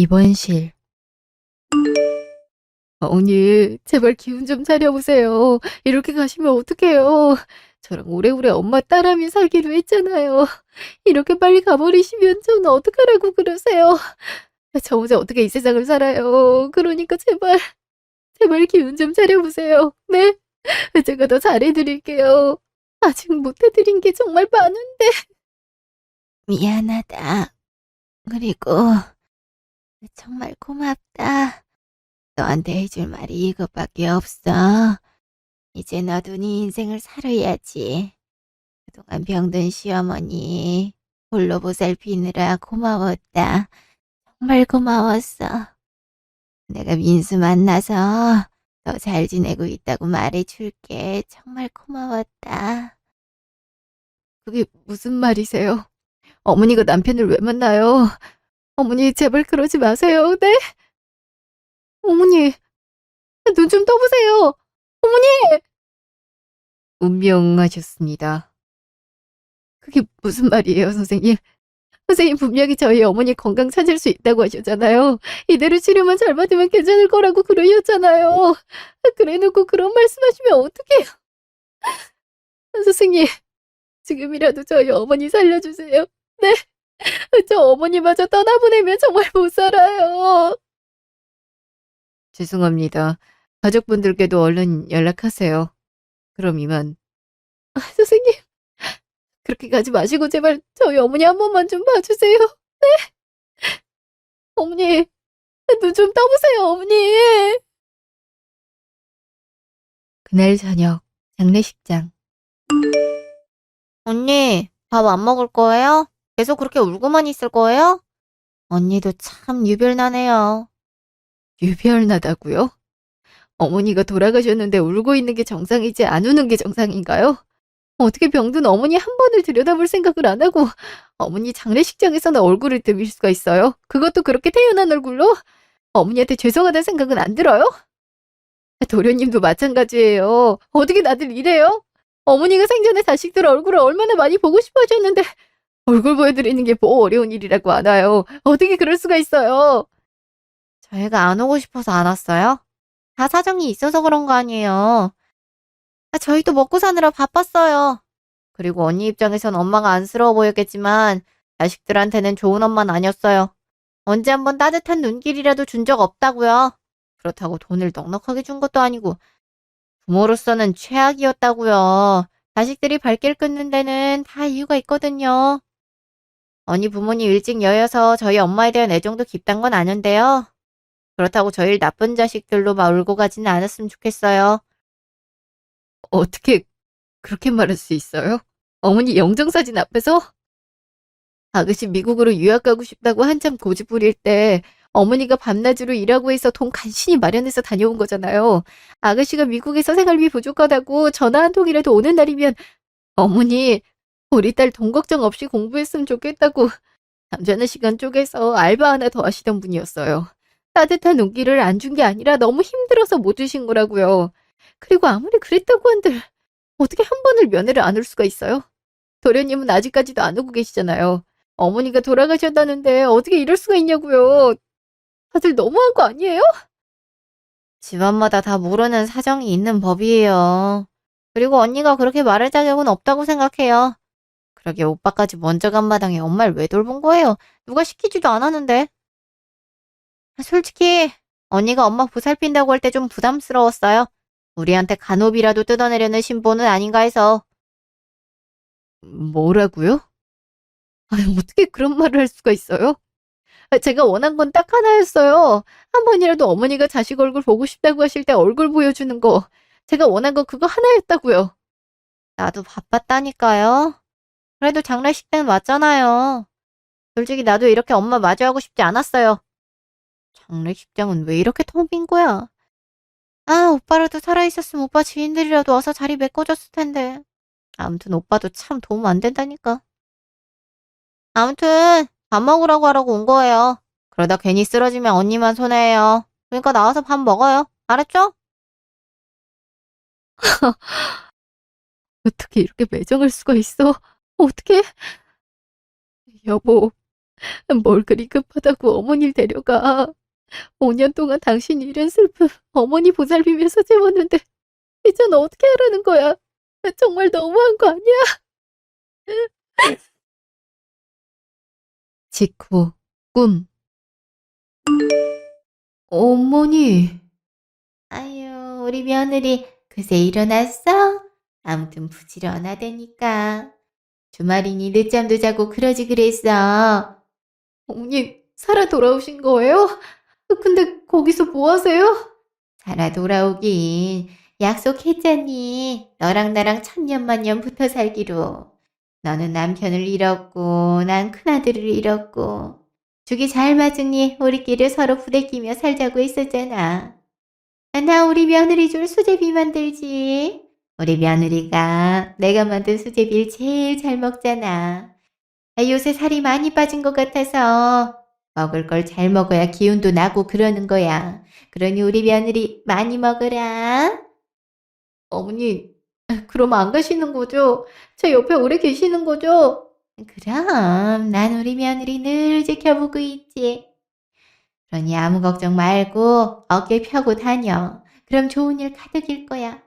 입원실. 어머니, 제발 기운 좀 차려보세요. 이렇게 가시면 어떡해요. 저랑 오래오래 엄마 딸하며 살기로 했잖아요. 이렇게 빨리 가버리시면 저는 어떡하라고 그러세요. 저 혼자 어떻게 이 세상을 살아요. 그러니까 제발 기운 좀 차려보세요. 네? 제가 더 잘해드릴게요. 아직 못해드린 게 정말 많은데. 미안하다. 그리고 정말 고맙다. 너한테 해줄 말이 이것밖에 없어. 이제 너도 네 인생을 살아야지. 그동안 병든 시어머니 홀로 보살피느라 고마웠다. 정말 고마웠어. 내가 민수 만나서 더 잘 지내고 있다고 말해줄게. 정말 고마웠다. 그게 무슨 말이세요? 어머니가 남편을 왜 만나요? 어머니 제발 그러지 마세요. 네? 어머니 눈 좀 떠보세요. 어머니! 운명하셨습니다. 그게 무슨 말이에요, 선생님? 선생님 분명히 저희 어머니 건강 찾을 수 있다고 하셨잖아요. 이대로 치료만 잘 받으면 괜찮을 거라고 그러셨잖아요. 그래놓고 그런 말씀하시면 어떡해요. 선생님, 지금이라도 저희 어머니 살려주세요. 네, 저 어머니마저 떠나보내면 정말 못 살아요. 죄송합니다. 가족분들께도 얼른 연락하세요. 그럼 이만. 선생님, 그렇게 가지 마시고 제발 저희 어머니 한 번만 좀 봐주세요. 어머니, 눈 좀 떠보세요, 어머니. 그날 저녁, 장례식장. 언니, 밥 안 먹을 거예요? 계속 그렇게 울고만 있을 거예요? 언니도 참 유별나네요. 유별나다고요? 어머니가 돌아가셨는데 울고 있는 게 정상이지 안 우는 게 정상인가요? 어떻게 병든 어머니 한 번을 들여다볼 생각을 안 하고 어머니 장례식장에서는 얼굴을 들일 수가 있어요? 그것도 그렇게 태연한 얼굴로? 어머니한테 죄송하다는 생각은 안 들어요? 도련님도 마찬가지예요. 어떻게 다들 이래요? 어머니가 생전에 자식들 얼굴을 얼마나 많이 보고 싶어 하셨는데 얼굴 보여드리는 게 뭐 어려운 일이라고 하나요? 어떻게 그럴 수가 있어요? 저희가 안 오고 싶어서 안 왔어요? 다 사정이 있어서 그런 거 아니에요. 저희도 먹고 사느라 바빴어요. 그리고 언니 입장에선 엄마가 안쓰러워 보였겠지만 자식들한테는 좋은 엄마는 아니었어요. 언제 한번 따뜻한 눈길이라도 준 적 없다고요. 그렇다고 돈을 넉넉하게 준 것도 아니고 부모로서는 최악이었다고요. 자식들이 발길 끊는 데는 다 이유가 있거든요. 언니 부모님 일찍 여여서 저희 엄마에 대한 애정도 깊단 건 아는데요. 그렇다고 저희를 나쁜 자식들로 막 울고 가지는 않았으면 좋겠어요. 어떻게 그렇게 말할 수 있어요? 어머니 영정사진 앞에서? 아가씨 미국으로 유학 가고 싶다고 한참 고집 부릴 때 어머니가 밤낮으로 일하고 해서 돈 간신히 마련해서 다녀온 거잖아요. 아가씨가 미국에서 생활비 부족하다고 전화 한 통이라도 오는 날이면 어머니 우리 딸 돈 걱정 없이 공부했으면 좋겠다고 잠자는 시간 쪼개서 알바 하나 더 하시던 분이었어요. 따뜻한 눈길을 안 준 게 아니라 너무 힘들어서 못 주신 거라고요. 그리고 아무리 그랬다고 한들 어떻게 한 번을 면회를 안 올 수가 있어요? 도련님은 아직까지도 안 오고 계시잖아요. 어머니가 돌아가셨다는데 어떻게 이럴 수가 있냐고요. 다들 너무한 거 아니에요? 집안마다 다 모르는 사정이 있는 법이에요. 그리고 언니가 그렇게 말할 자격은 없다고 생각해요. 그러게 오빠까지 먼저 간 마당에 엄마를 왜 돌본 거예요? 누가 시키지도 않았는데. 솔직히 언니가 엄마 보살핀다고 할 때 좀 부담스러웠어요. 우리한테 간호비라도 뜯어내려는 신보는 아닌가 해서. 뭐라고요? 아니, 어떻게 그런 말을 할 수가 있어요? 제가 원한 건 딱 하나였어요. 한 번이라도 어머니가 자식 얼굴 보고 싶다고 하실 때 얼굴 보여주는 거. 제가 원한 건 그거 하나였다고요. 나도 바빴다니까요. 그래도 장례식 때는 왔잖아요. 솔직히 나도 이렇게 엄마 마주하고 싶지 않았어요. 장례식장은 왜 이렇게 텅 빈 거야? 아, 오빠라도 살아있었으면 오빠 지인들이라도 와서 자리 메꿔줬을 텐데. 아무튼 오빠도 참 도움 안 된다니까. 아무튼 밥 먹으라고 하라고 온 거예요. 그러다 괜히 쓰러지면 언니만 손해예요. 그러니까 나와서 밥 먹어요. 알았죠? 어떻게 이렇게 매정할 수가 있어? 어떻게? 여보, 뭘 그리 급하다고 어머니를 데려가. 5년 동안 당신 일은 슬픔 어머니 보살피면서 채웠는데 이젠 어떻게 하라는 거야? 정말 너무한 거 아니야? 직후 꿈 어머니 아유, 우리 며느리 그새 일어났어? 아무튼 부지런하다니까. 주말이니 늦잠도 자고 그러지 그랬어. 어머니 살아 돌아오신 거예요? 근데 거기서 뭐 하세요? 살아 돌아오긴 약속했잖니. 너랑 나랑 천년만년 붙어 살기로. 너는 남편을 잃었고 난 큰아들을 잃었고. 죽이 잘 맞으니 우리끼리 서로 부대끼며 살자고 했었잖아. 나 우리 며느리 줄 수제비 만들지. 우리 며느리가 내가 만든 수제비를 제일 잘 먹잖아. 요새 살이 많이 빠진 것 같아서 먹을 걸 잘 먹어야 기운도 나고 그러는 거야. 그러니 우리 며느리 많이 먹어라. 어머니 그럼 안 가시는 거죠? 제 옆에 오래 계시는 거죠? 그럼 난 우리 며느리 늘 지켜보고 있지. 그러니 아무 걱정 말고 어깨 펴고 다녀. 그럼 좋은 일 가득일 거야.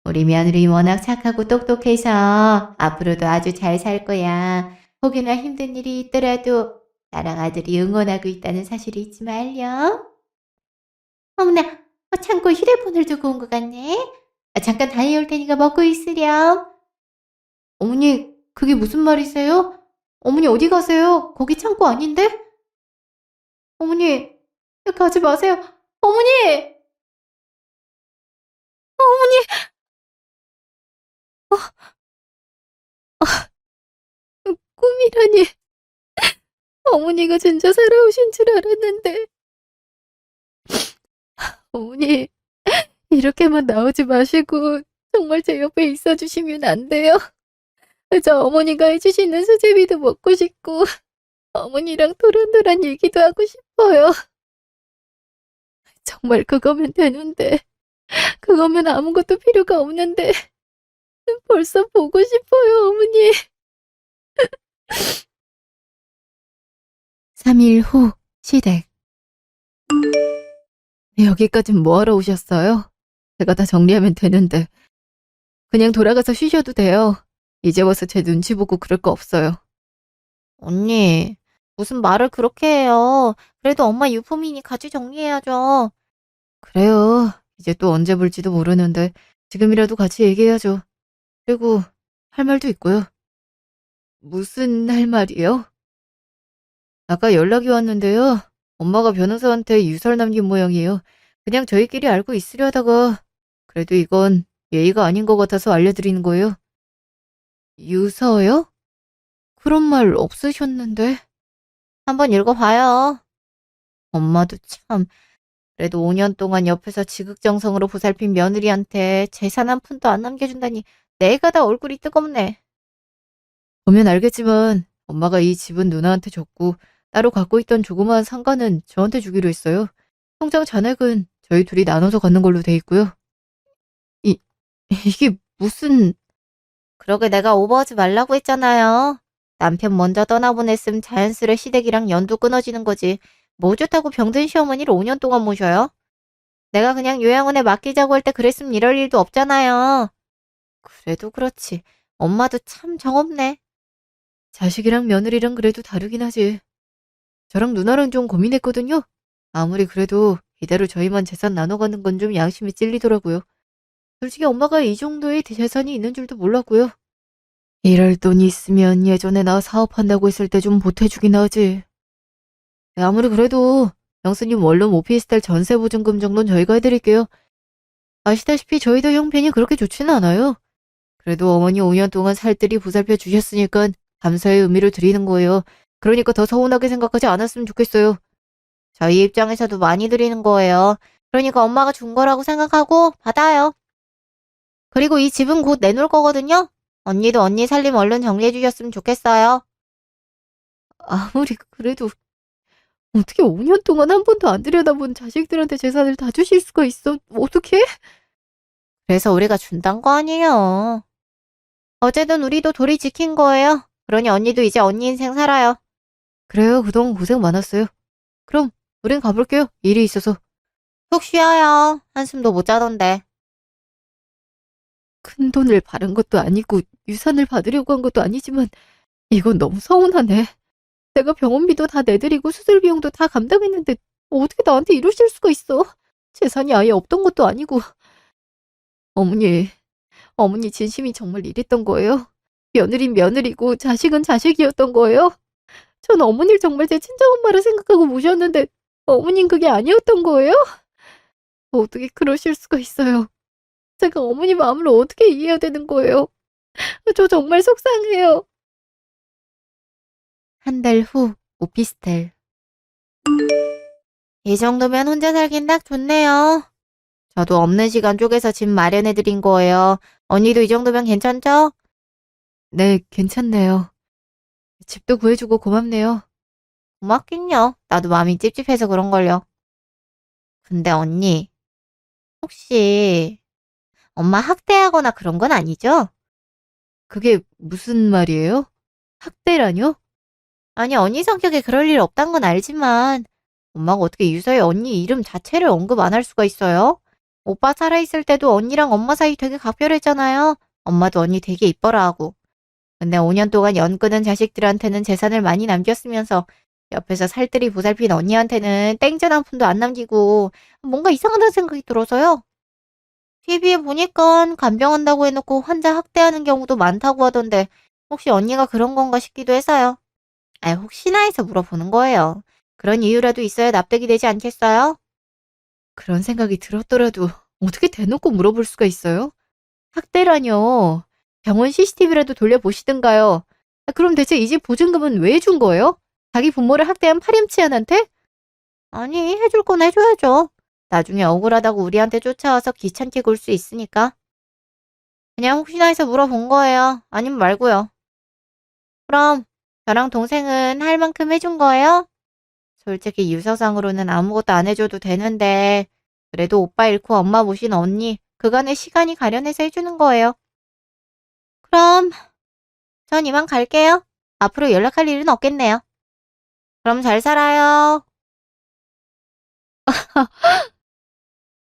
우리 며느리 워낙 착하고 똑똑해서 앞으로도 아주 잘 살 거야. 혹여나 힘든 일이 있더라도 나랑 아들이 응원하고 있다는 사실을 잊지 말렴. 어머나, 창고에 휴대폰을 두고 온 것 같네. 잠깐 다녀올 테니까 먹고 있으렴. 어머니 그게 무슨 말이세요? 어머니 어디 가세요? 거기 창고 아닌데? 어머니 가지 마세요. 어머니! 꿈이라니. 어머니가 진짜 살아오신 줄 알았는데. 어머니 이렇게만 나오지 마시고 정말 제 옆에 있어주시면 안 돼요? 저 어머니가 해주시는 수제비도 먹고 싶고 어머니랑 도란도란 얘기도 하고 싶어요. 정말 그거면 되는데 그거면 아무것도 필요가 없는데 벌써 보고 싶어요 어머니. 3일 후 시댁. 여기까진 뭐하러 오셨어요? 제가 다 정리하면 되는데 그냥 돌아가서 쉬셔도 돼요. 이제 와서 제 눈치 보고 그럴 거 없어요. 언니, 무슨 말을 그렇게 해요. 그래도 엄마 유품이니 같이 정리해야죠. 그래요. 이제 또 언제 볼지도 모르는데 지금이라도 같이 얘기해야죠. 그리고 할 말도 있고요. 무슨 할 말이요? 아까 연락이 왔는데요. 엄마가 변호사한테 유서를 남긴 모양이에요. 그냥 저희끼리 알고 있으려 하다가 그래도 이건 예의가 아닌 것 같아서 알려드리는 거예요. 유서요? 그런 말 없으셨는데. 한번 읽어봐요. 엄마도 참 그래도 5년 동안 옆에서 지극정성으로 보살핀 며느리한테 재산 한 푼도 안 남겨준다니 내가 다 얼굴이 뜨겁네. 보면 알겠지만 엄마가 이 집은 누나한테 줬고 따로 갖고 있던 조그마한 상가는 저한테 주기로 했어요. 통장 잔액은 저희 둘이 나눠서 갖는 걸로 돼 있고요. 이, 이게 무슨... 그러게 내가 오버하지 말라고 했잖아요. 남편 먼저 떠나보냈음 자연스레 시댁이랑 연도 끊어지는 거지. 뭐 좋다고 병든 시어머니를 5년 동안 모셔요? 내가 그냥 요양원에 맡기자고 할 때 그랬으면 이럴 일도 없잖아요. 그래도 그렇지. 엄마도 참 정없네. 자식이랑 며느리랑 그래도 다르긴 하지. 저랑 누나랑 좀 고민했거든요. 아무리 그래도 이대로 저희만 재산 나눠 가는 건 좀 양심이 찔리더라고요. 솔직히 엄마가 이 정도의 재산이 있는 줄도 몰랐고요. 이럴 돈이 있으면 예전에 나 사업한다고 했을 때 좀 보태주긴 하지. 아무리 그래도 영수님 원룸 오피스텔 전세보증금 정도는 저희가 해드릴게요. 아시다시피 저희도 형편이 그렇게 좋지는 않아요. 그래도 어머니 5년 동안 살뜰히 보살펴 주셨으니까 감사의 의미로 드리는 거예요. 그러니까 더 서운하게 생각하지 않았으면 좋겠어요. 저희 입장에서도 많이 드리는 거예요. 그러니까 엄마가 준 거라고 생각하고 받아요. 그리고 이 집은 곧 내놓을 거거든요. 언니도 언니 살림 얼른 정리해 주셨으면 좋겠어요. 아무리 그래도 어떻게 5년 동안 한 번도 안 들여다본 자식들한테 재산을 다 주실 수가 있어? 어떻게? 그래서 우리가 준단 거 아니에요. 어쨌든 우리도 도리 지킨 거예요. 그러니 언니도 이제 언니 인생 살아요. 그래요. 그동안 고생 많았어요. 그럼 우린 가볼게요. 일이 있어서. 푹 쉬어요. 한숨도 못 자던데. 큰 돈을 바른 것도 아니고 유산을 받으려고 한 것도 아니지만 이건 너무 서운하네. 내가 병원비도 다 내드리고 수술 비용도 다 감당했는데 어떻게 나한테 이러실 수가 있어? 재산이 아예 없던 것도 아니고. 어머니, 어머니 진심이 정말 이랬던 거예요? 며느린 며느리고 자식은 자식이었던 거예요? 전 어머니를 정말 제 친정엄마라 생각하고 모셨는데 어머닌 그게 아니었던 거예요? 어떻게 그러실 수가 있어요? 제가 어머니 마음을 어떻게 이해해야 되는 거예요? 저 정말 속상해요. 한 달 후, 오피스텔. 이 정도면 혼자 살긴 딱 좋네요. 저도 없는 시간 쪼개서 집 마련해드린 거예요. 언니도 이 정도면 괜찮죠? 네, 괜찮네요. 집도 구해주고 고맙네요. 고맙긴요. 나도 마음이 찝찝해서 그런걸요. 근데 언니, 혹시 엄마 학대하거나 그런 건 아니죠? 그게 무슨 말이에요? 학대라뇨? 아니, 언니 성격에 그럴 일 없단 건 알지만 엄마가 어떻게 유서에 언니 이름 자체를 언급 안 할 수가 있어요? 오빠 살아있을 때도 언니랑 엄마 사이 되게 각별했잖아요. 엄마도 언니 되게 이뻐라 하고. 근데 5년 동안 연 끊은 자식들한테는 재산을 많이 남겼으면서 옆에서 살뜰히 보살핀 언니한테는 땡전 한 푼도 안 남기고 뭔가 이상하다는 생각이 들어서요. TV에 보니까 간병한다고 해놓고 환자 학대하는 경우도 많다고 하던데 혹시 언니가 그런 건가 싶기도 해서요. 혹시나 해서 물어보는 거예요. 그런 이유라도 있어야 납득이 되지 않겠어요? 그런 생각이 들었더라도 어떻게 대놓고 물어볼 수가 있어요? 학대라뇨. 병원 CCTV라도 돌려보시든가요. 그럼 대체 이 집 보증금은 왜 준 거예요? 자기 부모를 학대한 파렴치한한테? 아니, 해줄 건 해줘야죠. 나중에 억울하다고 우리한테 쫓아와서 귀찮게 굴 수 있으니까. 그냥 혹시나 해서 물어본 거예요. 아니면 말고요. 그럼 저랑 동생은 할 만큼 해준 거예요? 솔직히 유서상으로는 아무것도 안 해줘도 되는데 그래도 오빠 잃고 엄마 모신 언니 그간의 시간이 가련해서 해주는 거예요. 그럼 전 이만 갈게요. 앞으로 연락할 일은 없겠네요. 그럼 잘 살아요.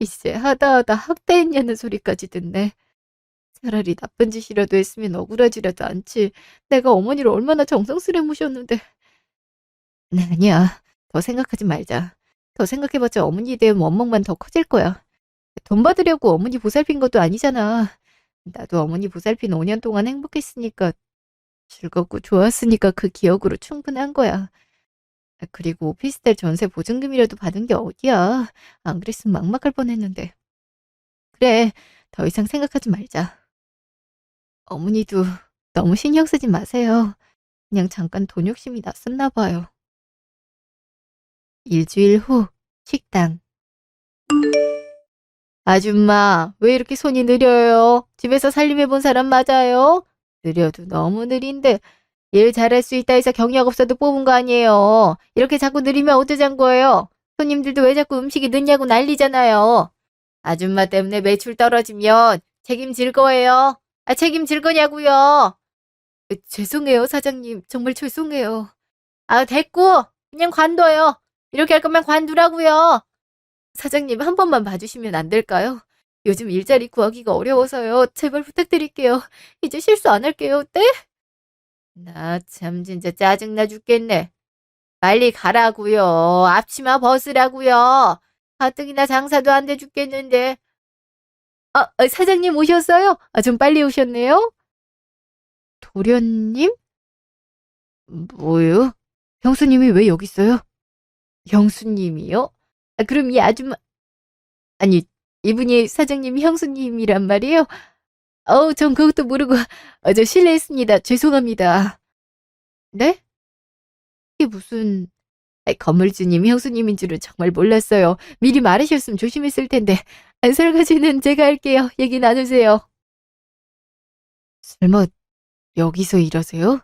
이제 하다하다 학대했냐는 소리까지 듣네. 차라리 나쁜 짓이라도 했으면 억울하지라도 않지. 내가 어머니를 얼마나 정성스레 모셨는데. 네, 아니야. 더 생각하지 말자. 더 생각해봤자 어머니에 대한 원망만 더 커질 거야. 돈 받으려고 어머니 보살핀 것도 아니잖아. 나도 어머니 보살핀 5년 동안 행복했으니까, 즐겁고 좋았으니까 그 기억으로 충분한 거야. 그리고 오피스텔 전세 보증금이라도 받은 게 어디야. 안 그랬으면 막막할 뻔했는데. 그래, 더 이상 생각하지 말자. 어머니도 너무 신경 쓰지 마세요. 그냥 잠깐 돈 욕심이 났었나 봐요. 일주일 후, 식당. 아줌마, 왜 이렇게 손이 느려요? 집에서 살림해본 사람 맞아요? 느려도 너무 느린데, 일 잘할 수 있다 해서 경력 없어도 뽑은 거 아니에요. 이렇게 자꾸 느리면 어쩌잔 거예요? 손님들도 왜 자꾸 음식이 늦냐고 난리잖아요. 아줌마 때문에 매출 떨어지면 책임질 거예요. 책임질 거냐고요. 죄송해요, 사장님. 정말 죄송해요. 됐고, 그냥 관둬요. 이렇게 할 거면 관두라고요. 사장님, 한 번만 봐주시면 안 될까요? 요즘 일자리 구하기가 어려워서요. 제발 부탁드릴게요. 이제 실수 안 할게요. 네? 나 참 진짜 짜증나 죽겠네. 빨리 가라고요. 앞치마 벗으라고요. 가뜩이나 장사도 안 돼 죽겠는데. 사장님 오셨어요? 좀 빨리 오셨네요. 도련님? 뭐요? 형수님이 왜 여기 있어요? 형수님이요? 그럼 이 아줌마, 아니, 이분이 사장님 형수님이란 말이에요? 전 그것도 모르고, 저 실례했습니다. 죄송합니다. 네? 이게 무슨, 건물주님 형수님인 줄은 정말 몰랐어요. 미리 말하셨으면 조심했을 텐데. 설거지는 제가 할게요. 얘기 나누세요. 설마, 여기서 일하세요?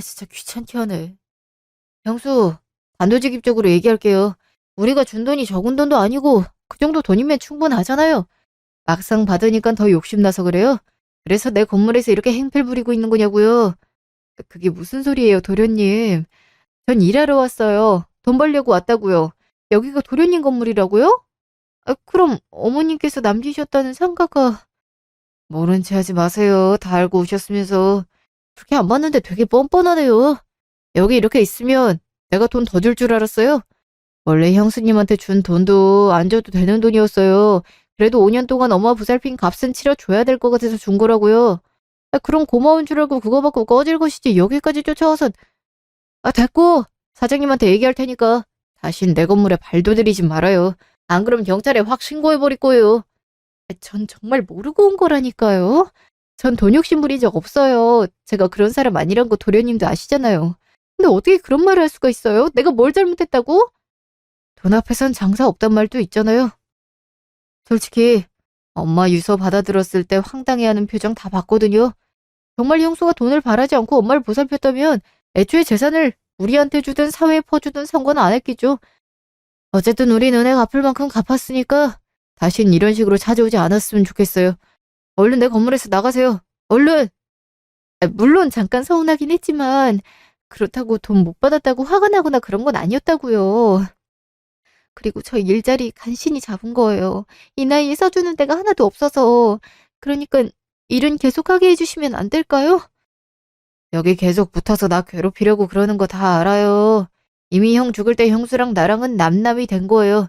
진짜 귀찮게 하네. 형수, 단도직입적으로 얘기할게요. 우리가 준 돈이 적은 돈도 아니고 그 정도 돈이면 충분하잖아요. 막상 받으니까 더 욕심나서 그래요? 그래서 내 건물에서 이렇게 행패 부리고 있는 거냐고요? 그게 무슨 소리예요, 도련님. 전 일하러 왔어요. 돈 벌려고 왔다고요. 여기가 도련님 건물이라고요? 아, 그럼 어머님께서 남기셨다는 상가가 모른 체 하지 마세요. 다 알고 오셨으면서. 그렇게 안 봤는데 되게 뻔뻔하네요. 여기 이렇게 있으면 내가 돈 더 줄 줄 알았어요? 원래 형수님한테 준 돈도 안 줘도 되는 돈이었어요. 그래도 5년 동안 엄마 보살핀 값은 치러줘야 될 것 같아서 준 거라고요. 아, 그럼 고마운 줄 알고 그거 받고 꺼질 것이지 여기까지 쫓아와서. 아, 됐고 사장님한테 얘기할 테니까 다신 내 건물에 발도 들이지 말아요. 안 그럼 경찰에 확 신고해버릴 거예요. 아, 전 정말 모르고 온 거라니까요. 전 돈 욕심 부린 적 없어요. 제가 그런 사람 아니란 거 도련님도 아시잖아요. 근데 어떻게 그런 말을 할 수가 있어요? 내가 뭘 잘못했다고? 돈 앞에선 장사 없단 말도 있잖아요. 솔직히 엄마 유서 받아들었을 때 황당해하는 표정 다 봤거든요. 정말 형수가 돈을 바라지 않고 엄마를 보살폈다면 애초에 재산을 우리한테 주든 사회에 퍼주든 상관 안 했겠죠. 어쨌든 우리 은행 갚을 만큼 갚았으니까 다신 이런 식으로 찾아오지 않았으면 좋겠어요. 얼른 내 건물에서 나가세요. 얼른! 아, 물론 잠깐 서운하긴 했지만 그렇다고 돈 못 받았다고 화가 나거나 그런 건 아니었다고요. 그리고 저 일자리 간신히 잡은 거예요. 이 나이에 써주는 데가 하나도 없어서. 그러니까 일은 계속하게 해주시면 안 될까요? 여기 계속 붙어서 나 괴롭히려고 그러는 거 다 알아요. 이미 형 죽을 때 형수랑 나랑은 남남이 된 거예요.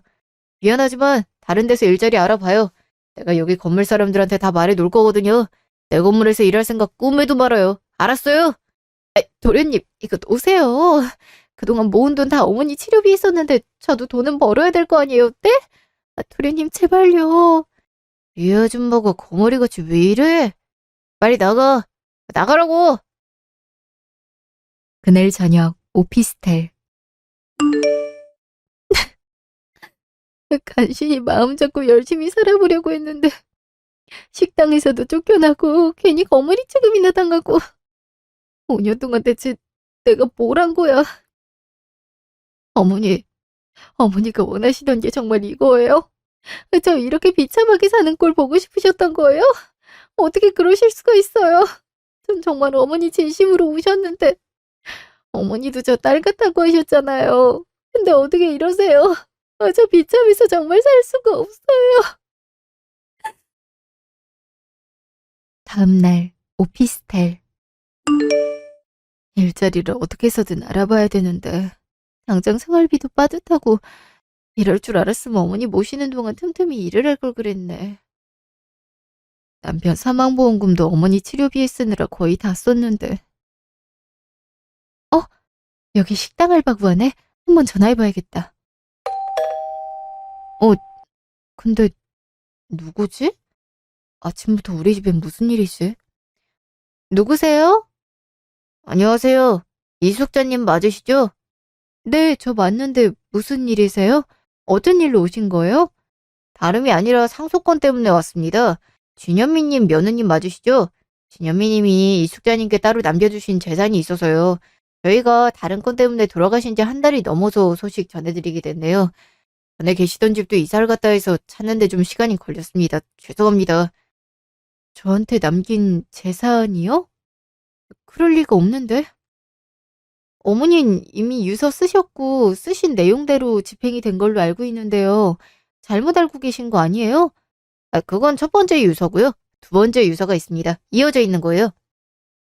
미안하지만 다른 데서 일자리 알아봐요. 내가 여기 건물 사람들한테 다 말해 놓을 거거든요. 내 건물에서 일할 생각 꿈에도 말아요. 알았어요? 아, 도련님, 이거 놓으세요. 그동안 모은 돈 다 어머니 치료비에 썼는데 저도 돈은 벌어야 될 거 아니에요, 네? 아, 도련님 제발요. 이 아줌마가 거머리같이 왜 이래? 빨리 나가. 나가라고. 그날 저녁 오피스텔. 간신히 마음 잡고 열심히 살아보려고 했는데 식당에서도 쫓겨나고 괜히 거머리 취급이나 당하고 5년 동안 대체 내가 뭘 한 거야? 어머니, 어머니가 원하시던 게 정말 이거예요? 저 이렇게 비참하게 사는 꼴 보고 싶으셨던 거예요? 어떻게 그러실 수가 있어요? 전 정말 어머니 진심으로 우셨는데 어머니도 저 딸 같다고 하셨잖아요. 근데 어떻게 이러세요? 저 비참해서 정말 살 수가 없어요. 다음 날 오피스텔. 일자리를 어떻게 해서든 알아봐야 되는데 당장 생활비도 빠듯하고 이럴 줄 알았으면 어머니 모시는 동안 틈틈이 일을 할 걸 그랬네. 남편 사망보험금도 어머니 치료비에 쓰느라 거의 다 썼는데. 어? 여기 식당 알바 구하네? 한번 전화해봐야겠다. 어, 근데 누구지? 아침부터 우리 집엔 무슨 일이지? 누구세요? 안녕하세요. 이숙자님 맞으시죠? 네, 저 맞는데 무슨 일이세요? 어떤 일로 오신 거예요? 다름이 아니라 상속권 때문에 왔습니다. 진현미님 며느님 맞으시죠? 진현미님이 이숙자님께 따로 남겨주신 재산이 있어서요. 저희가 다른 건 때문에 돌아가신 지 한 달이 넘어서 소식 전해드리게 됐네요. 전에 계시던 집도 이사를 갔다 해서 찾는데 좀 시간이 걸렸습니다. 죄송합니다. 저한테 남긴 재산이요? 그럴 리가 없는데. 어머닌 이미 유서 쓰셨고 쓰신 내용대로 집행이 된 걸로 알고 있는데요. 잘못 알고 계신 거 아니에요? 아, 그건 첫 번째 유서고요. 두 번째 유서가 있습니다. 이어져 있는 거예요.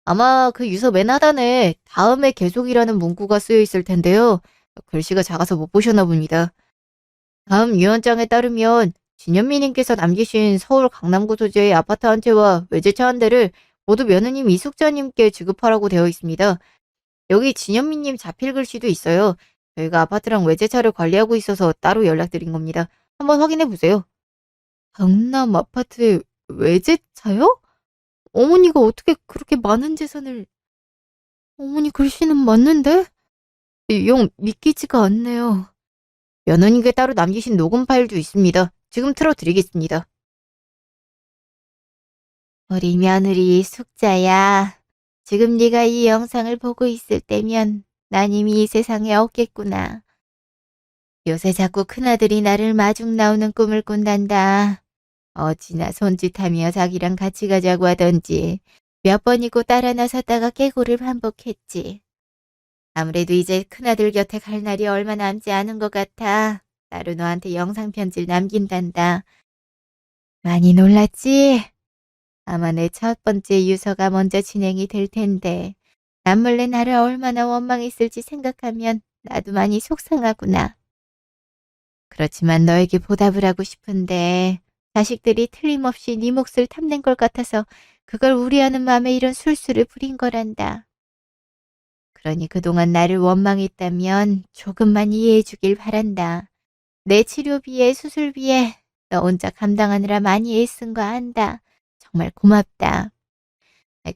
아마 그 유서 맨 하단에 다음에 계속이라는 문구가 쓰여 있을 텐데요. 글씨가 작아서 못 보셨나 봅니다. 다음 유언장에 따르면 진현미님께서 남기신 서울 강남구 소재의 아파트 한 채와 외제차 한 대를 모두 며느님 이숙자님께 지급하라고 되어 있습니다. 여기 진현미님 자필 글씨도 있어요. 저희가 아파트랑 외제차를 관리하고 있어서 따로 연락드린 겁니다. 한번 확인해 보세요. 강남 아파트에 외제차요? 어머니가 어떻게 그렇게 많은 재산을... 어머니 글씨는 맞는데? 영 믿기지가 않네요. 며느님께 따로 남기신 녹음 파일도 있습니다. 지금 틀어드리겠습니다. 우리 며느리 숙자야. 지금 네가 이 영상을 보고 있을 때면 난 이미 이 세상에 없겠구나. 요새 자꾸 큰아들이 나를 마중 나오는 꿈을 꾼단다. 어찌나 손짓하며 자기랑 같이 가자고 하던지 몇 번이고 따라 나섰다가 깨고를 반복했지. 아무래도 이제 큰아들 곁에 갈 날이 얼마 남지 않은 것 같아. 따로 너한테 영상 편지를 남긴단다. 많이 놀랐지? 아마 내 첫 번째 유서가 먼저 진행이 될 텐데 남몰래 나를 얼마나 원망했을지 생각하면 나도 많이 속상하구나. 그렇지만 너에게 보답을 하고 싶은데 자식들이 틀림없이 네 몫을 탐낸 것 같아서 그걸 우려하는 마음에 이런 술수를 부린 거란다. 그러니 그동안 나를 원망했다면 조금만 이해해 주길 바란다. 내 치료비에 수술비에 너 혼자 감당하느라 많이 애쓴 거 안다. 정말 고맙다.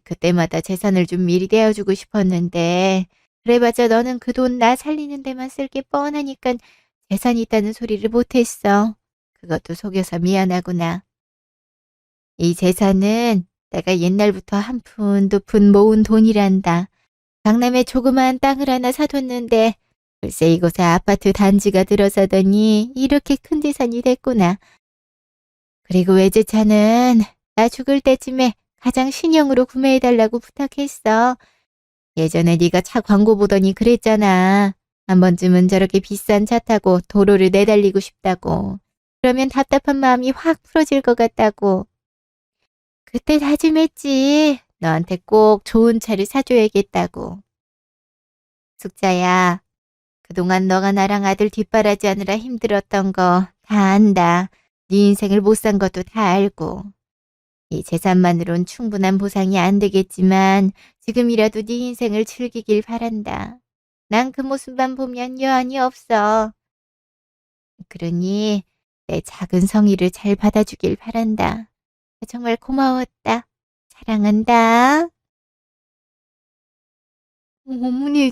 그때마다 재산을 좀 미리 내어주고 싶었는데 그래봤자 너는 그 돈 나 살리는 데만 쓸 게 뻔하니까 재산이 있다는 소리를 못했어. 그것도 속여서 미안하구나. 이 재산은 내가 옛날부터 한 푼 두 푼 모은 돈이란다. 강남에 조그마한 땅을 하나 사뒀는데 글쎄 이곳에 아파트 단지가 들어서더니 이렇게 큰 재산이 됐구나. 그리고 외제차는 나 죽을 때쯤에 가장 신형으로 구매해달라고 부탁했어. 예전에 네가 차 광고 보더니 그랬잖아. 한 번쯤은 저렇게 비싼 차 타고 도로를 내달리고 싶다고. 그러면 답답한 마음이 확 풀어질 것 같다고. 그때 다짐했지. 너한테 꼭 좋은 차를 사줘야겠다고. 숙자야, 그동안 너가 나랑 아들 뒷바라지하느라 힘들었던 거 다 안다. 네 인생을 못 산 것도 다 알고. 이 재산만으론 충분한 보상이 안 되겠지만 지금이라도 네 인생을 즐기길 바란다. 난 그 모습만 보면 여한이 없어. 그러니 내 작은 성의를 잘 받아주길 바란다. 정말 고마웠다. 사랑한다. 어머니,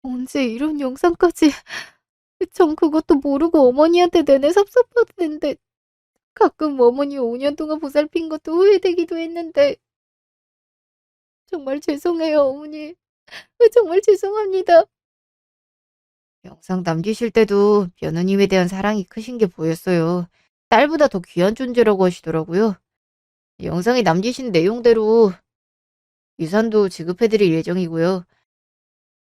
언제 이런 영상까지. 전 그것도 모르고 어머니한테 내내 섭섭했는데 가끔 어머니 5년 동안 보살핀 것도 후회되기도 했는데 정말 죄송해요, 어머니. 정말 죄송합니다. 영상 남기실 때도 며느님에 대한 사랑이 크신 게 보였어요. 딸보다 더 귀한 존재라고 하시더라고요. 영상에 남기신 내용대로 유산도 지급해드릴 예정이고요.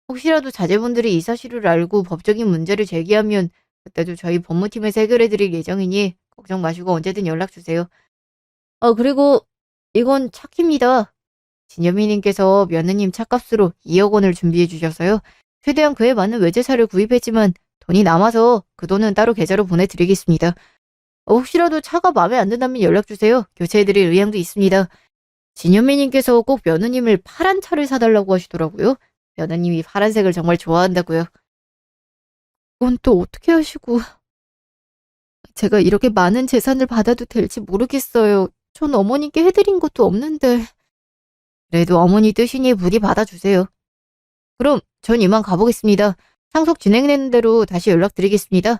혹시라도 자제분들이 이 사실을 알고 법적인 문제를 제기하면 그때도 저희 법무팀에서 해결해드릴 예정이니 걱정 마시고 언제든 연락 주세요. 그리고 이건 차키입니다. 진여미님께서 며느님 차값으로 2억 원을 준비해 주셔서요. 최대한 그에 맞는 외제차를 구입했지만 돈이 남아서 그 돈은 따로 계좌로 보내드리겠습니다. 혹시라도 차가 마음에 안 든다면 연락 주세요. 교체해드릴 의향도 있습니다. 진현미님께서 꼭 며느님을 파란 차를 사달라고 하시더라고요. 며느님이 파란색을 정말 좋아한다고요. 그건 또 어떻게 하시고. 제가 이렇게 많은 재산을 받아도 될지 모르겠어요. 전 어머니께 해드린 것도 없는데. 그래도 어머니 뜻이니 부디 받아주세요. 그럼 전 이만 가보겠습니다. 상속 진행되는 대로 다시 연락드리겠습니다.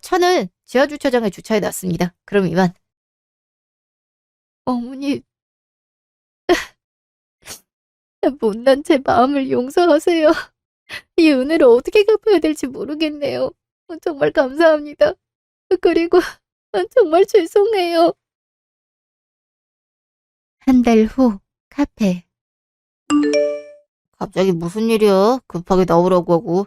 차는 지하주차장에 주차해놨습니다. 그럼 이만. 어머니, 못난 제 마음을 용서하세요. 이 은혜를 어떻게 갚아야 될지 모르겠네요. 정말 감사합니다. 그리고 정말 죄송해요. 한 달 후 카페. 갑자기 무슨 일이야? 급하게 나오라고 하고.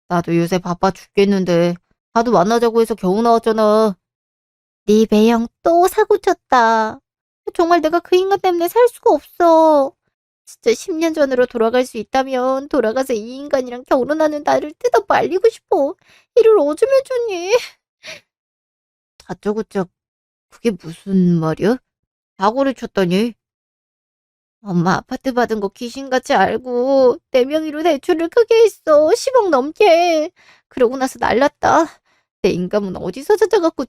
나도 요새 바빠 죽겠는데. 다도 만나자고 해서 겨우 나왔잖아. 네 매형 또 사고 쳤다. 정말 내가 그 인간 때문에 살 수가 없어. 진짜 10년 전으로 돌아갈 수 있다면 돌아가서 이 인간이랑 결혼하는 나를 뜯어 말리고 싶어. 이를 어쩌면 좋니? 다짜고짜 그게 무슨 말이야? 사고를 쳤다니? 엄마 아파트 받은 거 귀신같이 알고 내 명의로 대출을 크게 했어. 10억 넘게. 그러고 나서 날랐다. 내 인감은 어디서 찾아갖고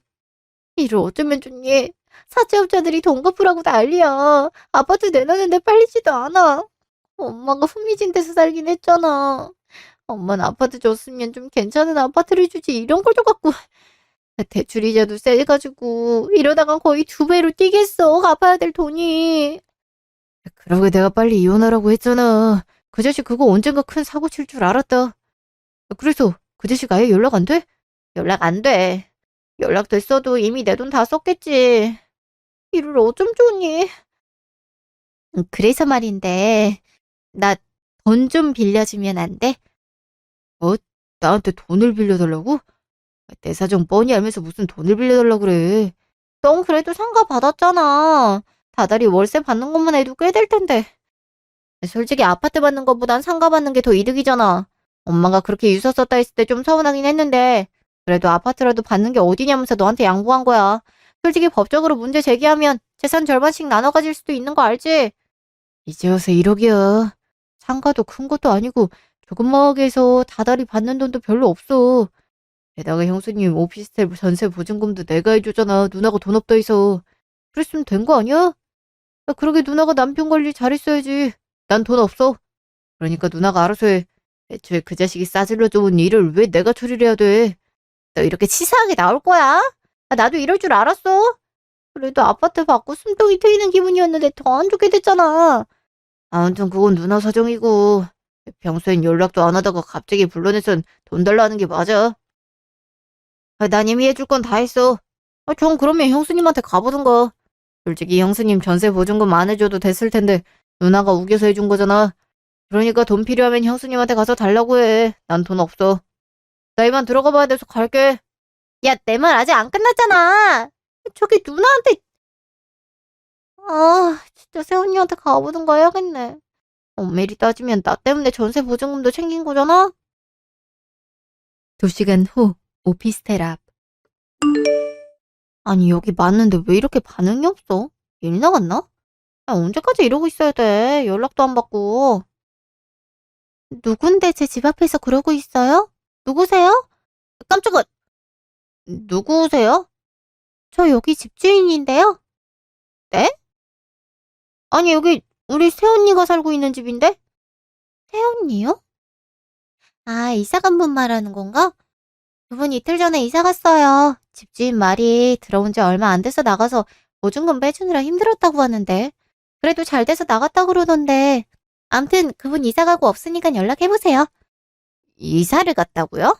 이를 어쩌면 좋니? 사채업자들이 돈 갚으라고 난리야. 아파트 내놓는데 팔리지도 않아. 엄마가 후미진 데서 살긴 했잖아. 엄마는 아파트 줬으면 좀 괜찮은 아파트를 주지 이런 걸 줘갖고. 대출 이자도 세가지고 이러다가 거의 2배로 뛰겠어. 갚아야 될 돈이. 그러게 내가 빨리 이혼하라고 했잖아. 그 자식 그거 언젠가 큰 사고 칠 줄 알았다. 그래서 그 자식 아예 연락 안 돼? 연락 안 돼. 연락됐어도 이미 내 돈 다 썼겠지. 이를 어쩜 좋니? 그래서 말인데 나 돈 좀 빌려주면 안 돼? 나한테 돈을 빌려달라고? 내 사정 뻔히 알면서 무슨 돈을 빌려달라고 그래. 넌 그래도 상가 받았잖아. 다달이 월세 받는 것만 해도 꽤 될 텐데. 솔직히 아파트 받는 것보단 상가 받는 게 더 이득이잖아. 엄마가 그렇게 유서 썼다 했을 때 좀 서운하긴 했는데 그래도 아파트라도 받는 게 어디냐면서 너한테 양보한 거야. 솔직히 법적으로 문제 제기하면 재산 절반씩 나눠 가질 수도 있는 거 알지? 이제 와서 1억이야. 상가도 큰 것도 아니고 조그맣게 해서 다달이 받는 돈도 별로 없어. 게다가 형수님 오피스텔 전세 보증금도 내가 해주잖아. 누나가 돈 없다 해서. 그랬으면 된 거 아니야? 야, 그러게 누나가 남편 관리 잘했어야지. 난 돈 없어. 그러니까 누나가 알아서 해. 애초에 그 자식이 싸질러 좋은 일을 왜 내가 처리를 해야 돼? 너 이렇게 치사하게 나올 거야? 나도 이럴 줄 알았어. 그래도 아파트 받고 숨통이 트이는 기분이었는데 더 안 좋게 됐잖아. 아무튼 그건 누나 사정이고 평소엔 연락도 안 하다가 갑자기 불러내선 돈 달라는 게 맞아. 난 이미 해줄 건 다 했어. 전 그러면 형수님한테 가보든가. 솔직히 형수님 전세 보증금 안 해줘도 됐을 텐데 누나가 우겨서 해준 거잖아. 그러니까 돈 필요하면 형수님한테 가서 달라고 해. 난 돈 없어. 나 이만 들어가 봐야 돼서 갈게. 야, 내 말 아직 안 끝났잖아. 저기 누나한테. 진짜 세훈이한테 가보든가 해야겠네. 엄밀히 따지면 나 때문에 전세 보증금도 챙긴 거잖아? 2시간 후 오피스텔 앞. 아니 여기 맞는데 왜 이렇게 반응이 없어? 일 나갔나? 야, 언제까지 이러고 있어야 돼? 연락도 안 받고. 누군데 제 집 앞에서 그러고 있어요? 누구세요? 깜짝아! 누구세요? 저 여기 집주인인데요. 네? 아니 여기 우리 새언니가 살고 있는 집인데? 태연이요? 아, 이사 간 분 말하는 건가? 그분 이틀 전에 이사 갔어요. 집주인 말이 들어온 지 얼마 안 돼서 나가서 보증금 빼주느라 힘들었다고 하는데. 그래도 잘 돼서 나갔다 그러던데. 암튼 그분 이사 가고 없으니까 연락해보세요. 이사를 갔다고요?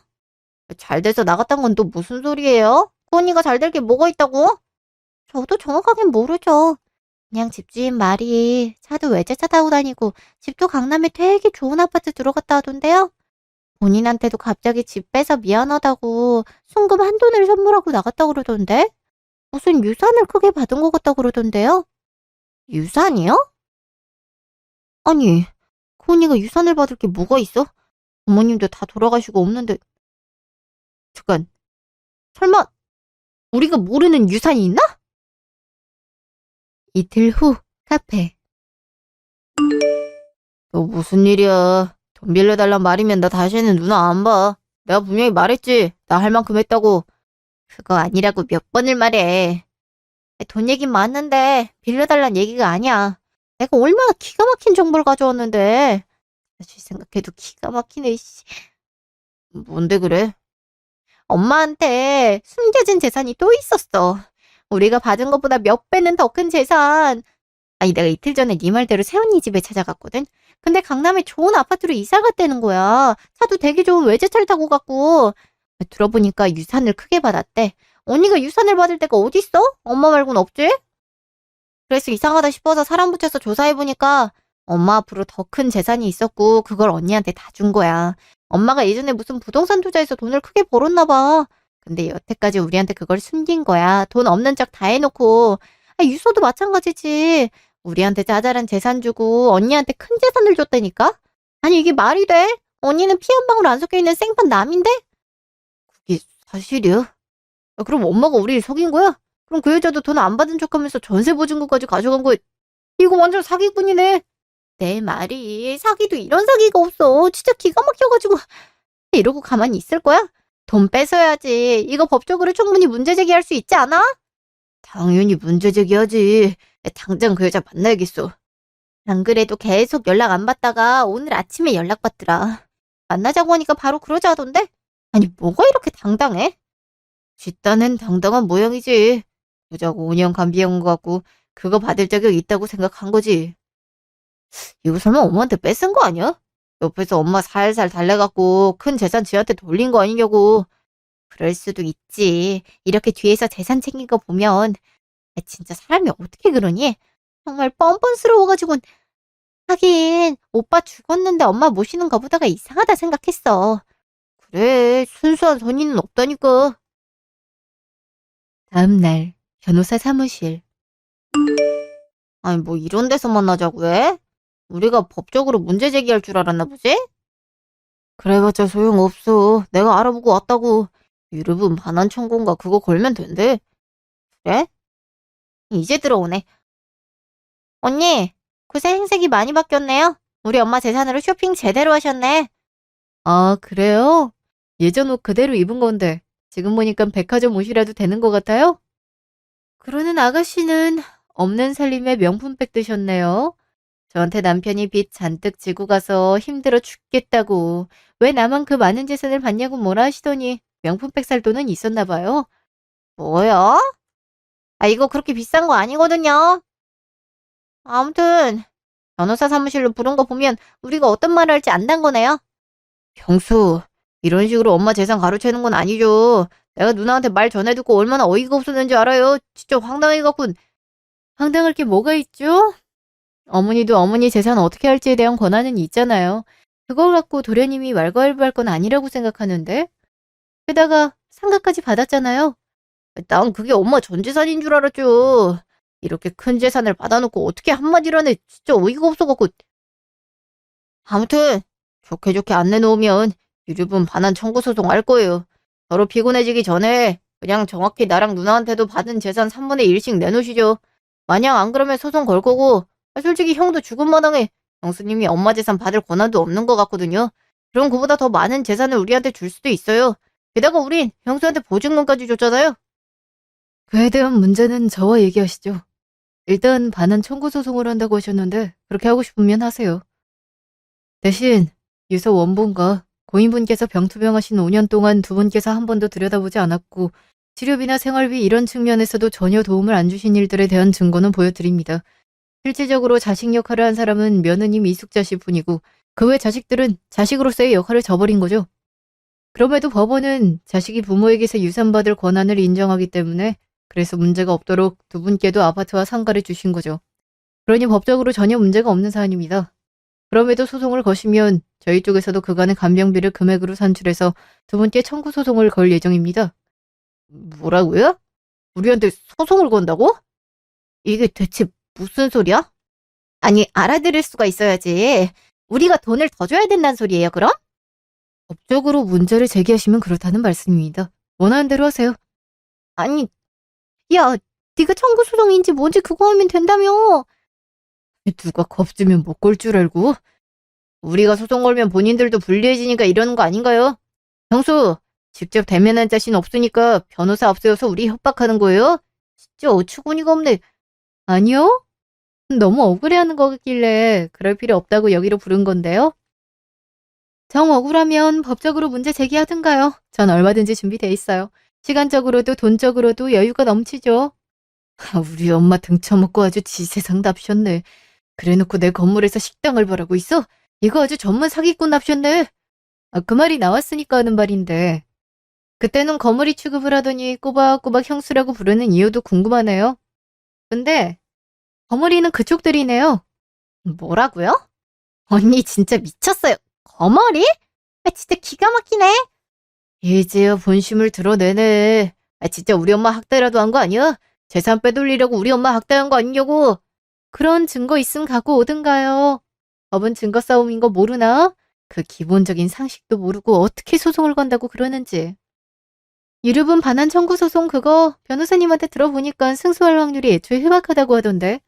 잘 돼서 나갔단 건 또 무슨 소리예요? 그 언니가 잘 될 게 뭐가 있다고? 저도 정확하긴 모르죠. 그냥 집주인 말이 차도 외제차 타고 다니고 집도 강남에 되게 좋은 아파트 들어갔다 하던데요. 본인한테도 갑자기 집 빼서 미안하다고 순금 한돈을 선물하고 나갔다 그러던데? 무슨 유산을 크게 받은 것 같다 그러던데요? 유산이요? 아니, 그 언니가 유산을 받을 게 뭐가 있어? 부모님도 다 돌아가시고 없는데. 잠깐, 설마 우리가 모르는 유산이 있나? 이틀 후 카페. 너 무슨 일이야? 돈 빌려달란 말이면 나 다시는 누나 안 봐. 내가 분명히 말했지. 나 할 만큼 했다고. 그거 아니라고 몇 번을 말해. 돈 얘긴 맞는데 빌려달란 얘기가 아니야. 내가 얼마나 기가 막힌 정보를 가져왔는데. 다시 생각해도 기가 막히네, 씨. 뭔데 그래? 엄마한테 숨겨진 재산이 또 있었어. 우리가 받은 것보다 몇 배는 더 큰 재산. 아니, 내가 이틀 전에 네 말대로 새언니 집에 찾아갔거든? 근데 강남에 좋은 아파트로 이사 갔다는 거야. 차도 되게 좋은 외제차를 타고 갔고. 들어보니까 유산을 크게 받았대. 언니가 유산을 받을 데가 어딨어? 엄마 말고는 없지? 그래서 이상하다 싶어서 사람 붙여서 조사해보니까 엄마 앞으로 더 큰 재산이 있었고 그걸 언니한테 다 준 거야. 엄마가 예전에 무슨 부동산 투자해서 돈을 크게 벌었나 봐. 근데 여태까지 우리한테 그걸 숨긴 거야. 돈 없는 척 다 해놓고. 유서도 마찬가지지. 우리한테 자잘한 재산 주고 언니한테 큰 재산을 줬다니까? 아니 이게 말이 돼? 언니는 피 한 방울 안 섞여있는 생판 남인데? 그게 사실이야? 야, 그럼 엄마가 우리를 속인 거야? 그럼 그 여자도 돈 안 받은 척하면서 전세 보증금까지 가져간 거야. 이거 완전 사기꾼이네. 내 말이 사기도 이런 사기가 없어. 진짜 기가 막혀가지고. 이러고 가만히 있을 거야? 돈 뺏어야지. 이거 법적으로 충분히 문제 제기할 수 있지 않아? 당연히 문제 제기하지. 당장 그 여자 만나야겠어. 안 그래도 계속 연락 안 받다가 오늘 아침에 연락받더라. 만나자고 하니까 바로 그러자 하던데? 아니 뭐가 이렇게 당당해? 뒷단은 당당한 모양이지. 부자고 5년 간비한 것 같고 그거 받을 자격 있다고 생각한 거지. 이거 설마 엄마한테 뺏은 거 아니야? 옆에서 엄마 살살 달래갖고 큰 재산 지한테 돌린 거 아니냐고. 그럴 수도 있지. 이렇게 뒤에서 재산 챙긴 거 보면 진짜 사람이 어떻게 그러니? 정말 뻔뻔스러워가지고. 하긴 오빠 죽었는데 엄마 모시는 거보다가 이상하다 생각했어. 그래, 순수한 선의는 없다니까. 다음 날 변호사 사무실. 아니, 뭐 이런 데서 만나자고 해? 우리가 법적으로 문제 제기할 줄 알았나 보지? 그래봤자 소용없어. 내가 알아보고 왔다고. 유류분 반환 청구인가 그거 걸면 된대. 그래? 이제 들어오네. 언니, 그새 행색이 많이 바뀌었네요. 우리 엄마 재산으로 쇼핑 제대로 하셨네. 아, 그래요? 예전 옷 그대로 입은 건데 지금 보니까 백화점 옷이라도 되는 것 같아요? 그러는 아가씨는 없는 살림에 명품백 드셨네요. 저한테 남편이 빚 잔뜩 지고 가서 힘들어 죽겠다고 왜 나만 그 많은 재산을 받냐고 뭐라 하시더니 명품백 살 돈은 있었나 봐요. 뭐야? 아, 이거 그렇게 비싼 거 아니거든요. 아무튼 변호사 사무실로 부른 거 보면 우리가 어떤 말을 할지 안단 거네요. 경수, 이런 식으로 엄마 재산 가로채는 건 아니죠. 내가 누나한테 말 전해 듣고 얼마나 어이가 없었는지 알아요. 진짜 황당해갖고. 황당할 게 뭐가 있죠? 어머니도 어머니 재산 어떻게 할지에 대한 권한은 있잖아요. 그걸 갖고 도련님이 왈가왈부할 건 아니라고 생각하는데. 게다가 상가까지 받았잖아요. 난 그게 엄마 전 재산인 줄 알았죠. 이렇게 큰 재산을 받아놓고 어떻게 한마디를 하네. 진짜 어이가 없어갖고. 아무튼 좋게 좋게 안 내놓으면 유류분 반환 청구 소송 할 거예요. 서로 피곤해지기 전에 그냥 정확히 나랑 누나한테도 받은 재산 3분의 1씩 내놓으시죠. 만약 안 그러면 소송 걸 거고, 솔직히 형도 죽은 마당에 형수님이 엄마 재산 받을 권한도 없는 것 같거든요. 그럼 그보다 더 많은 재산을 우리한테 줄 수도 있어요. 게다가 우린 형수한테 보증금까지 줬잖아요. 그에 대한 문제는 저와 얘기하시죠. 일단 반환 청구 소송을 한다고 하셨는데 그렇게 하고 싶으면 하세요. 대신 유서 원본과 고인분께서 병투병하신 5년 동안 두 분께서 한 번도 들여다보지 않았고 치료비나 생활비 이런 측면에서도 전혀 도움을 안 주신 일들에 대한 증거는 보여드립니다. 실질적으로 자식 역할을 한 사람은 며느님 이숙자 씨뿐이고 그 외 자식들은 자식으로서의 역할을 저버린 거죠. 그럼에도 법원은 자식이 부모에게서 유산받을 권한을 인정하기 때문에 그래서 문제가 없도록 두 분께도 아파트와 상가를 주신 거죠. 그러니 법적으로 전혀 문제가 없는 사안입니다. 그럼에도 소송을 거시면 저희 쪽에서도 그간의 간병비를 금액으로 산출해서 두 분께 청구 소송을 걸 예정입니다. 뭐라고요? 우리한테 소송을 건다고? 이게 대체 무슨 소리야? 아니, 알아들을 수가 있어야지. 우리가 돈을 더 줘야 된다는 소리예요, 그럼? 법적으로 문제를 제기하시면 그렇다는 말씀입니다. 원하는 대로 하세요. 아니, 야, 네가 청구 소송인지 뭔지 그거 하면 된다며. 누가 겁주면 못 걸 줄 알고? 우리가 소송 걸면 본인들도 불리해지니까 이러는 거 아닌가요? 형수, 직접 대면한 자신 없으니까 변호사 앞세워서 우리 협박하는 거예요? 진짜 어처구니가 없네. 아니요. 너무 억울해하는 거길래 그럴 필요 없다고 여기로 부른 건데요. 정 억울하면 법적으로 문제 제기하든가요. 전 얼마든지 준비돼 있어요. 시간적으로도 돈적으로도 여유가 넘치죠. 우리 엄마 등쳐먹고 아주 지세상 납셨네. 그래놓고 내 건물에서 식당을 벌하고 있어? 이거 아주 전문 사기꾼 납셨네. 그 말이 나왔으니까 하는 말인데. 그때는 거물이 취급을 하더니 꼬박꼬박 형수라고 부르는 이유도 궁금하네요. 근데 거물이는 그쪽들이네요. 뭐라고요? 언니 진짜 미쳤어요. 거머리? 진짜 기가 막히네. 이제야 본심을 드러내네. 진짜 우리 엄마 학대라도 한 거 아니야? 재산 빼돌리려고 우리 엄마 학대한 거 아니냐고. 그런 증거 있음 갖고 오든가요. 법은 증거 싸움인 거 모르나? 그 기본적인 상식도 모르고 어떻게 소송을 건다고 그러는지. 유류분 반환 청구 소송 그거 변호사님한테 들어보니까 승소할 확률이 애초에 희박하다고 하던데.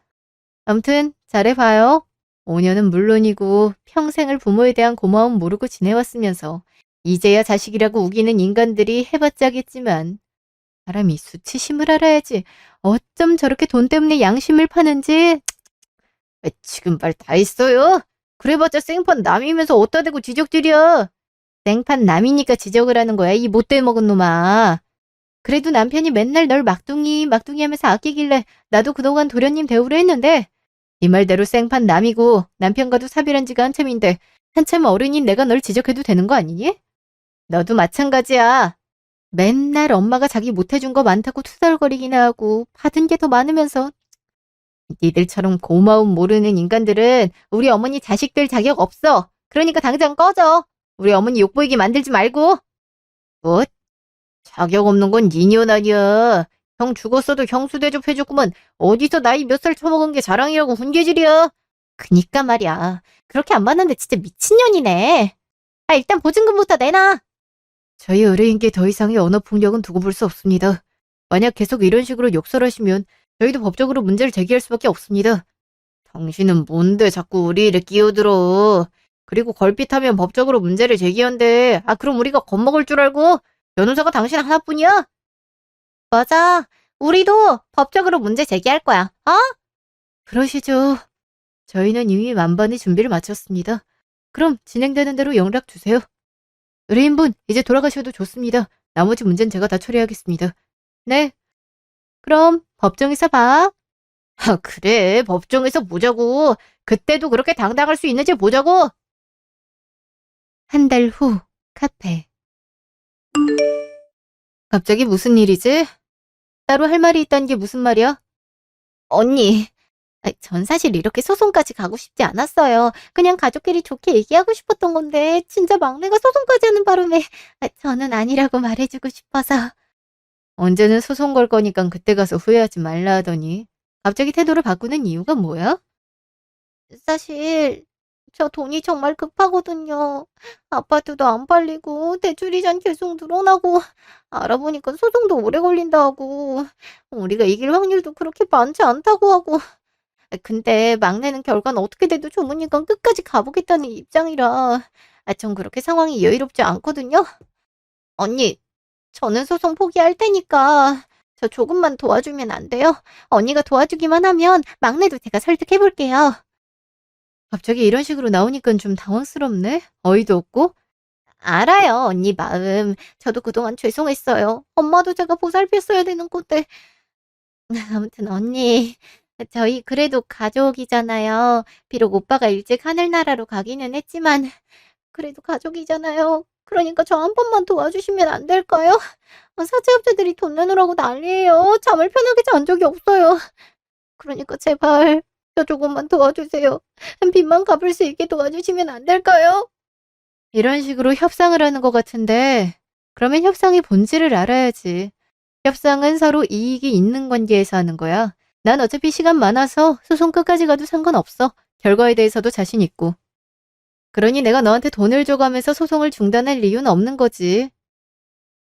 암튼 잘해봐요. 5년은 물론이고 평생을 부모에 대한 고마움 모르고 지내왔으면서 이제야 자식이라고 우기는 인간들이 해봤자겠지만 사람이 수치심을 알아야지. 어쩜 저렇게 돈 때문에 양심을 파는지. 지금 말 다 했어요? 그래봤자 생판 남이면서 어디다 대고 지적질이야. 생판 남이니까 지적을 하는 거야, 이 못돼 먹은 놈아. 그래도 남편이 맨날 널 막둥이 막둥이 하면서 아끼길래 나도 그동안 도련님 대우를 했는데 네 말대로 생판 남이고 남편과도 사별한 지가 한참인데 한참 어른인 내가 널 지적해도 되는 거 아니니? 너도 마찬가지야. 맨날 엄마가 자기 못해준 거 많다고 투덜거리기나 하고 받은 게 더 많으면서 니들처럼 고마움 모르는 인간들은 우리 어머니 자식 될 자격 없어. 그러니까 당장 꺼져. 우리 어머니 욕보이게 만들지 말고. 뭐? 자격 없는 건 니년 아니야. 형 죽었어도 형수 대접해줬구만. 어디서 나이 몇 살 처먹은 게 자랑이라고 훈계질이야. 그니까 말이야. 그렇게 안 봤는데 진짜 미친년이네. 아, 일단 보증금부터 내놔. 저희 의뢰인께 더 이상의 언어 폭력은 두고 볼 수 없습니다. 만약 계속 이런 식으로 욕설하시면 저희도 법적으로 문제를 제기할 수밖에 없습니다. 당신은 뭔데 자꾸 우리 일에 끼어들어. 그리고 걸핏하면 법적으로 문제를 제기한대. 아, 그럼 우리가 겁먹을 줄 알고? 변호사가 당신 하나뿐이야? 맞아. 우리도 법적으로 문제 제기할 거야. 어? 그러시죠. 저희는 이미 만반의 준비를 마쳤습니다. 그럼 진행되는 대로 연락 주세요. 의뢰인분, 이제 돌아가셔도 좋습니다. 나머지 문제는 제가 다 처리하겠습니다. 네. 그럼 법정에서 봐. 아, 그래. 법정에서 보자고. 그때도 그렇게 당당할 수 있는지 보자고. 한 달 후, 카페. 갑자기 무슨 일이지? 따로 할 말이 있다는 게 무슨 말이야? 언니, 전 사실 이렇게 소송까지 가고 싶지 않았어요. 그냥 가족끼리 좋게 얘기하고 싶었던 건데 진짜 막내가 소송까지 하는 바람에 저는 아니라고 말해주고 싶어서. 언제는 소송 걸 거니까 그때 가서 후회하지 말라 하더니 갑자기 태도를 바꾸는 이유가 뭐야? 사실 저 돈이 정말 급하거든요. 아파트도 안 팔리고 대출 이자는 계속 늘어나고 알아보니까 소송도 오래 걸린다 하고 우리가 이길 확률도 그렇게 많지 않다고 하고 근데 막내는 결과는 어떻게 돼도 좋으니까 끝까지 가보겠다는 입장이라 전 그렇게 상황이 여유롭지 않거든요. 언니, 저는 소송 포기할 테니까 저 조금만 도와주면 안 돼요? 언니가 도와주기만 하면 막내도 제가 설득해볼게요. 갑자기 이런 식으로 나오니까 좀 당황스럽네. 어이도 없고. 알아요, 언니 마음. 저도 그동안 죄송했어요. 엄마도 제가 보살폈어야 되는 건데. 아무튼 언니, 저희 그래도 가족이잖아요. 비록 오빠가 일찍 하늘나라로 가기는 했지만 그래도 가족이잖아요. 그러니까 저 한 번만 도와주시면 안 될까요? 사채업자들이 돈 내놓으라고 난리예요. 잠을 편하게 잔 적이 없어요. 그러니까 제발 저 조금만 도와주세요. 빚만 갚을 수 있게 도와주시면 안 될까요? 이런 식으로 협상을 하는 것 같은데 그러면 협상의 본질을 알아야지. 협상은 서로 이익이 있는 관계에서 하는 거야. 난 어차피 시간 많아서 소송 끝까지 가도 상관없어. 결과에 대해서도 자신 있고. 그러니 내가 너한테 돈을 줘가면서 소송을 중단할 이유는 없는 거지.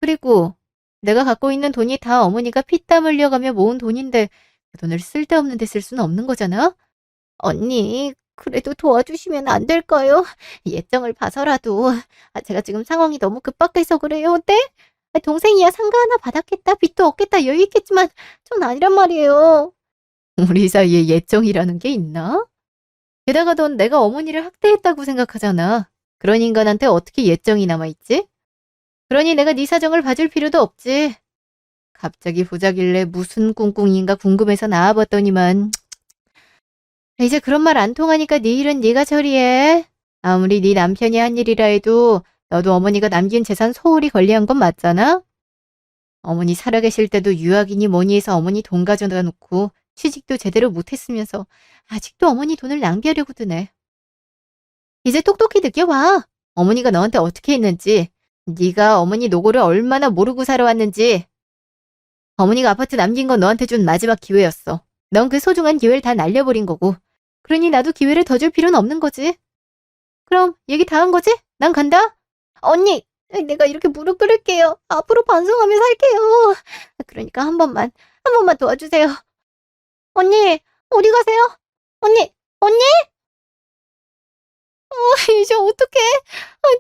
그리고 내가 갖고 있는 돈이 다 어머니가 피땀 흘려가며 모은 돈인데 그 돈을 쓸데없는 데 쓸 수는 없는 거잖아? 언니, 그래도 도와주시면 안 될까요? 예정을 봐서라도. 제가 지금 상황이 너무 급박해서 그래요. 네? 동생이야 상가 하나 받았겠다. 빚도 없겠다. 여유 있겠지만 전 아니란 말이에요. 우리 사이에 예정이라는 게 있나? 게다가 넌 내가 어머니를 학대했다고 생각하잖아. 그런 인간한테 어떻게 예정이 남아있지? 그러니 내가 네 사정을 봐줄 필요도 없지. 갑자기 보자길래 무슨 꿍꿍인가 궁금해서 나와봤더니만 이제 그런 말 안 통하니까 네 일은 네가 처리해. 아무리 네 남편이 한 일이라 해도 너도 어머니가 남긴 재산 소홀히 관리한 건 맞잖아? 어머니 살아계실 때도 유학이니 뭐니 해서 어머니 돈 가져다 놓고 취직도 제대로 못했으면서 아직도 어머니 돈을 낭비하려고 드네. 이제 똑똑히 느껴봐. 어머니가 너한테 어떻게 했는지, 네가 어머니 노고를 얼마나 모르고 살아왔는지. 어머니가 아파트 남긴 건 너한테 준 마지막 기회였어. 넌 그 소중한 기회를 다 날려버린 거고. 그러니 나도 기회를 더 줄 필요는 없는 거지. 그럼 얘기 다 한 거지? 난 간다. 언니, 내가 이렇게 무릎 꿇을게요. 앞으로 반성하며 살게요. 그러니까 한 번만 도와주세요. 언니, 어디 가세요? 언니? 이제 어떡해?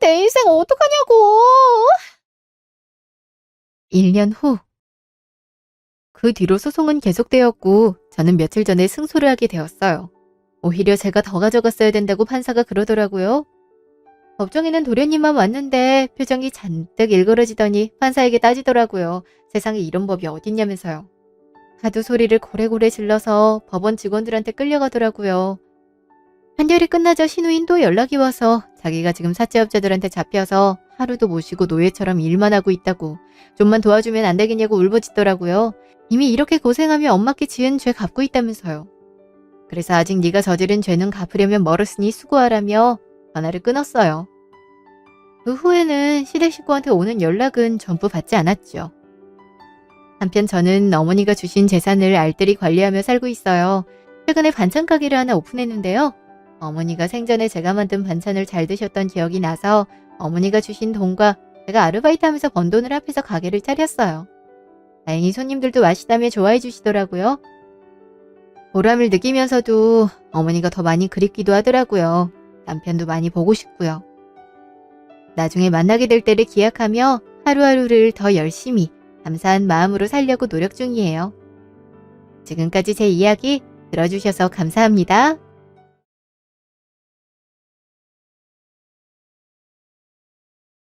내 인생 어떡하냐고. 1년 후. 그 뒤로 소송은 계속되었고 저는 며칠 전에 승소를 하게 되었어요. 오히려 제가 더 가져갔어야 된다고 판사가 그러더라고요. 법정에는 도련님만 왔는데 표정이 잔뜩 일그러지더니 판사에게 따지더라고요. 세상에 이런 법이 어딨냐면서요. 하도 소리를 고래고래 질러서 법원 직원들한테 끌려가더라고요. 판결이 끝나자 신우인 또 연락이 와서 자기가 지금 사채업자들한테 잡혀서 하루도 못 쉬고 노예처럼 일만 하고 있다고 좀만 도와주면 안 되겠냐고 울부짖더라고요. 이미 이렇게 고생하며 엄마께 지은 죄 갚고 있다면서요. 그래서 아직 네가 저지른 죄는 갚으려면 멀었으니 수고하라며 전화를 끊었어요. 그 후에는 시댁 식구한테 오는 연락은 전부 받지 않았죠. 한편 저는 어머니가 주신 재산을 알뜰히 관리하며 살고 있어요. 최근에 반찬 가게를 하나 오픈했는데요. 어머니가 생전에 제가 만든 반찬을 잘 드셨던 기억이 나서 어머니가 주신 돈과 제가 아르바이트하면서 번 돈을 합해서 가게를 차렸어요. 다행히 손님들도 맛있다며 좋아해 주시더라고요. 보람을 느끼면서도 어머니가 더 많이 그립기도 하더라고요. 남편도 많이 보고 싶고요. 나중에 만나게 될 때를 기약하며 하루하루를 더 열심히 감사한 마음으로 살려고 노력 중이에요. 지금까지 제 이야기 들어주셔서 감사합니다.